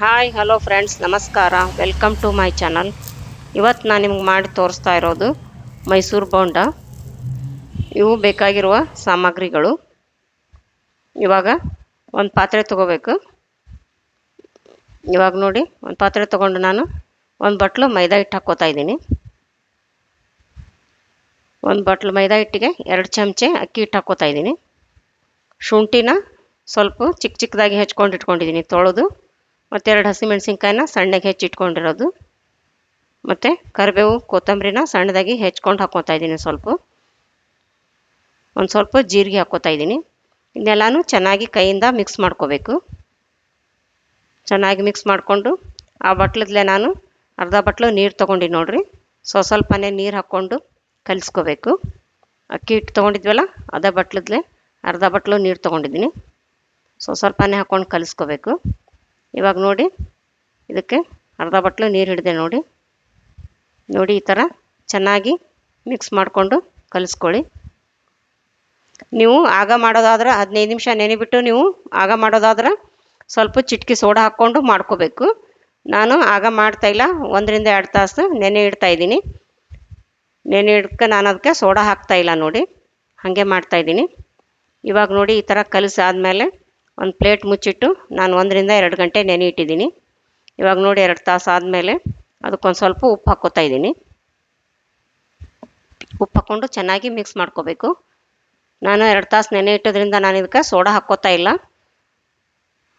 Hi hello friends, ನಮಸ್ಕಾರ. Welcome to my channel. ಇವತ್ತು ನಾನು ನಿಮ್ಗೆ ಮಾಡಿ ತೋರಿಸ್ತಾ ಇರೋದು ಮೈಸೂರು ಬೋಂಡ. ಇವು ಬೇಕಾಗಿರುವ ಸಾಮಗ್ರಿಗಳು. ಇವಾಗ ಒಂದು ಪಾತ್ರೆ ತೊಗೋಬೇಕು. ಇವಾಗ ನೋಡಿ, ಒಂದು ಪಾತ್ರೆ ತೊಗೊಂಡು ನಾನು ಒಂದು ಬಟ್ಲು ಮೈದಾ ಹಿಟ್ಟು ಹಾಕ್ಕೋತಾ ಇದ್ದೀನಿ. ಒಂದು ಬಟ್ಲು ಮೈದಾ ಹಿಟ್ಟಿಗೆ 2 ಚಮಚೆ ಅಕ್ಕಿ ಹಿಟ್ಟು ಹಾಕ್ಕೋತಾ ಇದ್ದೀನಿ. ಶುಂಠಿನ ಸ್ವಲ್ಪ ಚಿಕ್ಕ ಚಿಕ್ಕದಾಗಿ ಹೆಚ್ಕೊಂಡು ಇಟ್ಕೊಂಡಿದ್ದೀನಿ, ತೊಳೆದು. ಮತ್ತು 2 ಹಸಿಮೆಣ್ಸಿನ್ಕಾಯಿನ ಸಣ್ಣಗೆ ಹೆಚ್ಚಿಟ್ಕೊಂಡಿರೋದು. ಮತ್ತು ಕರಿಬೇವು, ಕೊತ್ತಂಬರಿನ ಸಣ್ಣದಾಗಿ ಹೆಚ್ಕೊಂಡು ಹಾಕ್ಕೊತಾ ಇದ್ದೀನಿ. ಒಂದು ಸ್ವಲ್ಪ ಜೀರಿಗೆ ಹಾಕ್ಕೊತಾ ಇದ್ದೀನಿ. ಇದನ್ನೆಲ್ಲನೂ ಚೆನ್ನಾಗಿ ಕೈಯಿಂದ ಮಿಕ್ಸ್ ಮಾಡ್ಕೋಬೇಕು. ಚೆನ್ನಾಗಿ ಮಿಕ್ಸ್ ಮಾಡಿಕೊಂಡು ಆ ಬಟ್ಲದಲ್ಲೇ ನಾನು ಅರ್ಧ ಬಟ್ಲು ನೀರು ತೊಗೊಂಡು ನೋಡಿರಿ, ಸ್ವಲ್ಪನೇ ನೀರು ಹಾಕ್ಕೊಂಡು ಕಲಿಸ್ಕೋಬೇಕು. ಅಕ್ಕಿ ಹಿಟ್ಟು ತೊಗೊಂಡಿದ್ವಲ್ಲ, ಅದೇ ಬಟ್ಲದಲ್ಲೇ ಅರ್ಧ ಬಟ್ಲು ನೀರು ತೊಗೊಂಡಿದ್ದೀನಿ. ಸ್ವಲ್ಪನೇ ಹಾಕ್ಕೊಂಡು ಕಲಿಸ್ಕೋಬೇಕು. ಇವಾಗ ನೋಡಿ, ಇದಕ್ಕೆ ಅರ್ಧ ಬಟ್ಲು ನೀರು ಹಿಡಿದೆ ನೋಡಿ. ಈ ಥರ ಚೆನ್ನಾಗಿ ಮಿಕ್ಸ್ ಮಾಡಿಕೊಂಡು ಕಲಿಸ್ಕೊಳ್ಳಿ. ನೀವು ಆಗ ಮಾಡೋದಾದ್ರೆ 15 ನಿಮಿಷ ನೆನೆಬಿಟ್ಟು ನೀವು ಆಗ ಮಾಡೋದಾದ್ರೆ ಸ್ವಲ್ಪ ಚಿಟಿಕೆ ಸೋಡಾ ಹಾಕ್ಕೊಂಡು ಮಾಡ್ಕೋಬೇಕು. ನಾನು ಆಗ ಮಾಡ್ತಾಯಿಲ್ಲ, 1 ರಿಂದ 2 ತಾಸು ನೆನೆ ಇಡ್ತಾಯಿದ್ದೀನಿ. ನೆನೆ ಇಡ್ಕೆ ನಾನು ಅದಕ್ಕೆ ಸೋಡಾ ಹಾಕ್ತಾಯಿಲ್ಲ ನೋಡಿ, ಹಾಗೆ ಮಾಡ್ತಾಯಿದ್ದೀನಿ. ಇವಾಗ ನೋಡಿ, ಈ ಥರ ಕಲಿಸಾದ್ಮೇಲೆ ಒಂದು ಪ್ಲೇಟ್ ಮುಚ್ಚಿಟ್ಟು ನಾನು 1 ರಿಂದ 2 ಗಂಟೆ ನೆನೆ ಇಟ್ಟಿದ್ದೀನಿ. ಇವಾಗ ನೋಡಿ, 2 ತಾಸು ಆದಮೇಲೆ ಅದಕ್ಕೊಂದು ಸ್ವಲ್ಪ ಉಪ್ಪು ಹಾಕ್ಕೋತಾ ಇದ್ದೀನಿ. ಉಪ್ಪು ಹಾಕ್ಕೊಂಡು ಚೆನ್ನಾಗಿ ಮಿಕ್ಸ್ ಮಾಡ್ಕೋಬೇಕು. ನಾನು 2 ತಾಸು ನೆನೆ ಇಟ್ಟೋದ್ರಿಂದ ನಾನು ಇದಕ್ಕೆ ಸೋಡಾ ಹಾಕ್ಕೋತಾ ಇಲ್ಲ,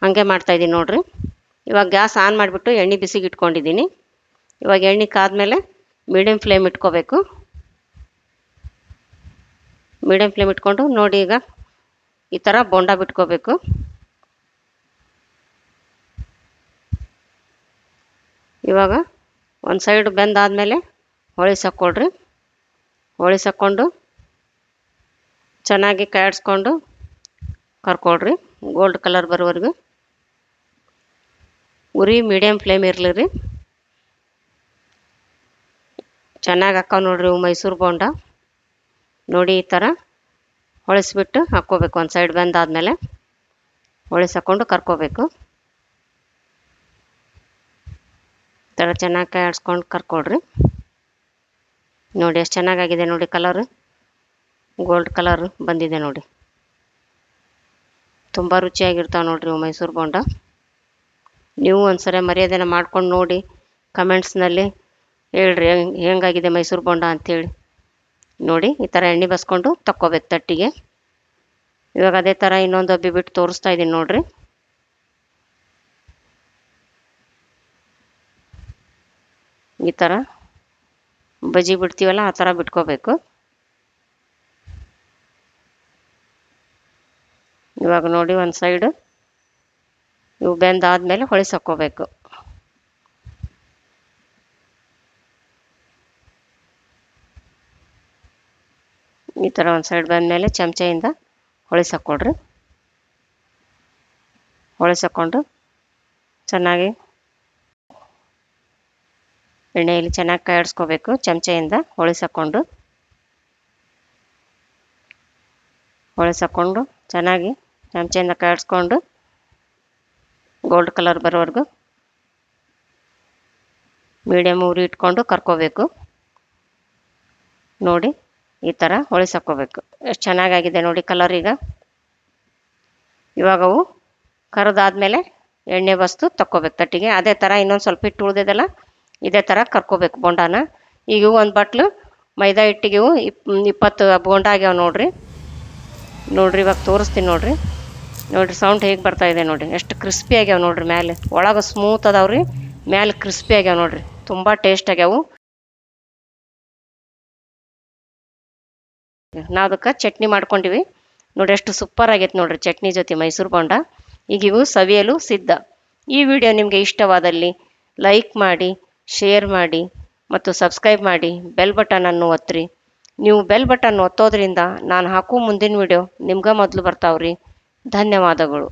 ಹಾಗೆ ಮಾಡ್ತಾಯಿದ್ದೀನಿ ನೋಡಿರಿ. ಇವಾಗ ಗ್ಯಾಸ್ ಆನ್ ಮಾಡಿಬಿಟ್ಟು ಎಣ್ಣೆ ಬಿಸಿಗೆ ಇಟ್ಕೊಂಡಿದ್ದೀನಿ. ಇವಾಗ ಎಣ್ಣೆ ಕಾದ್ಮೇಲೆ ಮೀಡಿಯಮ್ ಫ್ಲೇಮ್ ಇಟ್ಕೋಬೇಕು. ಮೀಡಿಯಮ್ ಫ್ಲೇಮ್ ಇಟ್ಕೊಂಡು ನೋಡಿ, ಈಗ ಈ ಥರ ಬೋಂಡ ಬಿಟ್ಕೋಬೇಕು. ಇವಾಗ ಒಂದು ಸೈಡ್ ಬೆಂದಾದಮೇಲೆ ಹೊಳಿಸಾಕ್ಕೊಳ್ರಿ. ಹೊಳಿಸಾಕ್ಕೊಂಡು ಚೆನ್ನಾಗಿ ಕಾಯಿಸ್ಕೊಂಡು ಕರ್ಕೊಳ್ರಿ, ಗೋಲ್ಡ್ ಕಲರ್ ಬರೋವರೆಗೂ. ಉರಿ ಮೀಡಿಯಮ್ ಫ್ಲೇಮ್ ಇರಲಿ ರೀ. ಚೆನ್ನಾಗಿ ಹಾಕ್ಕಾವ ನೋಡ್ರಿ ಇವು ಮೈಸೂರು ಬೋಂಡ. ನೋಡಿ, ಈ ಥರ ಹೊಳಿಸ್ಬಿಟ್ಟು ಹಾಕ್ಕೋಬೇಕು. ಒಂದು ಸೈಡ್ ಬೆಂದಾದಮೇಲೆ ಹೊಳಿಸಾಕೊಂಡು ಕರ್ಕೋಬೇಕು. ಈ ಥರ ಚೆನ್ನಾಗಿ ಕಾಯಿಸ್ಕೊಂಡು ಕರ್ಕೊಳ್ರಿ. ನೋಡಿ ಎಷ್ಟು ಚೆನ್ನಾಗಾಗಿದೆ ನೋಡಿ, ಕಲರು ಗೋಲ್ಡ್ ಕಲರ್ ಬಂದಿದೆ ನೋಡಿ. ತುಂಬ ರುಚಿಯಾಗಿರ್ತಾವೆ ನೋಡಿರಿ ಇವು ಮೈಸೂರು ಬೋಂಡ. ನೀವು ಒಂದ್ಸರಿ ಮರ್ಯಾದೆನ ಮಾಡ್ಕೊಂಡು ನೋಡಿ, ಕಮೆಂಟ್ಸ್ನಲ್ಲಿ ಹೇಳ್ರಿ ಹೆಂಗಾಗಿದೆ ಮೈಸೂರು ಬೋಂಡ ಅಂಥೇಳಿ. ನೋಡಿ, ಈ ಥರ ಎಣ್ಣೆ ಬಸ್ಕೊಂಡು ತಕ್ಕೋಬೇಕು ತಟ್ಟಿಗೆ. ಇವಾಗ ಅದೇ ಥರ ಇನ್ನೊಂದು ಡಬ್ಬಿ ಬಿಟ್ಟು ತೋರಿಸ್ತಾ ಇದ್ದೀನಿ ನೋಡಿರಿ. ಈ ಥರ ಬಜ್ಜಿ ಬಿಡ್ತೀವಲ್ಲ, ಆ ಥರ ಬಿಟ್ಕೋಬೇಕು. ಇವಾಗ ನೋಡಿ, ಒಂದು ಸೈಡು ಇವು ಬೆಂದಾದ್ಮೇಲೆ ಹೊಳಿಸಾಕ್ಕೋಬೇಕು. ಈ ಥರ ಒಂದು ಸೈಡ್ ಬಂದಮೇಲೆ ಚಮಚೆಯಿಂದ ಹೊಳಿಸಾಕ್ಕೊಡ್ರಿ. ಹೊಳಿಸಾಕ್ಕೊಂಡು ಚೆನ್ನಾಗಿ ಎಣ್ಣೆಯಲ್ಲಿ ಚೆನ್ನಾಗಿ ಕಾಯಿಸ್ಕೋಬೇಕು. ಚಮಚೆಯಿಂದ ಹೊಳಿಸಾಕ್ಕೊಂಡು ಚೆನ್ನಾಗಿ ಚಮಚೆಯಿಂದ ಕಾಯಿಸ್ಕೊಂಡು ಗೋಲ್ಡ್ ಕಲರ್ ಬರೋವರೆಗೂ ಮೀಡಿಯಮ್ ಉರಿ ಇಟ್ಕೊಂಡು ಕರ್ಕೋಬೇಕು. ನೋಡಿ, ಈ ಥರ ಹೊಳಿಸಾಕ್ಕೋಬೇಕು. ಎಷ್ಟು ಚೆನ್ನಾಗಾಗಿದೆ ನೋಡಿ ಕಲರ್. ಇವಾಗ ಅವು ಕರೆದಾದ್ಮೇಲೆ ಎಣ್ಣೆ ಬಸ್ತು ತಕ್ಕೋಬೇಕು ತಟ್ಟಿಗೆ. ಅದೇ ಥರ ಇನ್ನೊಂದು ಸ್ವಲ್ಪ ಹಿಟ್ಟು ಉಳಿದಿದೆಲ್ಲ, ಇದೇ ಥರ ಕರ್ಕೋಬೇಕು ಬೋಂಡಾನ. ಈಗ ಒಂದು ಬಟ್ಲು ಮೈದಾ ಹಿಟ್ಟಿಗೆ 20 ಬೋಂಡ ಆಗ್ಯಾವ ನೋಡ್ರಿ. ಇವಾಗ ತೋರಿಸ್ತೀನಿ ನೋಡ್ರಿ. ಸೌಂಡ್ ಹೇಗೆ ಬರ್ತಾಯಿದೆ ನೋಡಿ, ಎಷ್ಟು ಕ್ರಿಸ್ಪಿ ಆಗ್ಯಾವ ನೋಡ್ರಿ. ಮೇಲೆ ಒಳಗೆ ಸ್ಮೂತ್ ಅದಾವ್ರಿ, ಮೇಲೆ ಕ್ರಿಸ್ಪಿ ಆಗ್ಯಾವ ನೋಡ್ರಿ. ತುಂಬ ಟೇಸ್ಟ್ ಆಗ್ಯಾವು. ನಾವು ಅದಕ್ಕೆ ಚಟ್ನಿ ಮಾಡ್ಕೊಂಡಿವಿ ನೋಡಿ, ಎಷ್ಟು ಸೂಪರ್ ಆಗೈತೆ ನೋಡ್ರಿ ಚಟ್ನಿ ಜೊತೆ ಮೈಸೂರು ಬೋಂಡ. ಈಗ ಇವು ಸವಿಯಲು ಸಿದ್ಧ. ಈ ವಿಡಿಯೋ ನಿಮಗೆ ಇಷ್ಟವಾದಲ್ಲಿ ಲೈಕ್ ಮಾಡಿ, ಶೇರ್ ಮಾಡಿ ಮತ್ತು ಸಬ್ಸ್ಕ್ರೈಬ್ ಮಾಡಿ. ಬೆಲ್ ಬಟನನ್ನು ಒತ್ತಿರಿ. ನೀವು ಬೆಲ್ ಬಟನ್ ಒತ್ತೋದ್ರಿಂದ ನಾನು ಹಾಕೋ ಮುಂದಿನ ವಿಡಿಯೋ ನಿಮ್ಗೆ ಮೊದಲು ಬರ್ತಾವ್ರಿ. ಧನ್ಯವಾದಗಳು.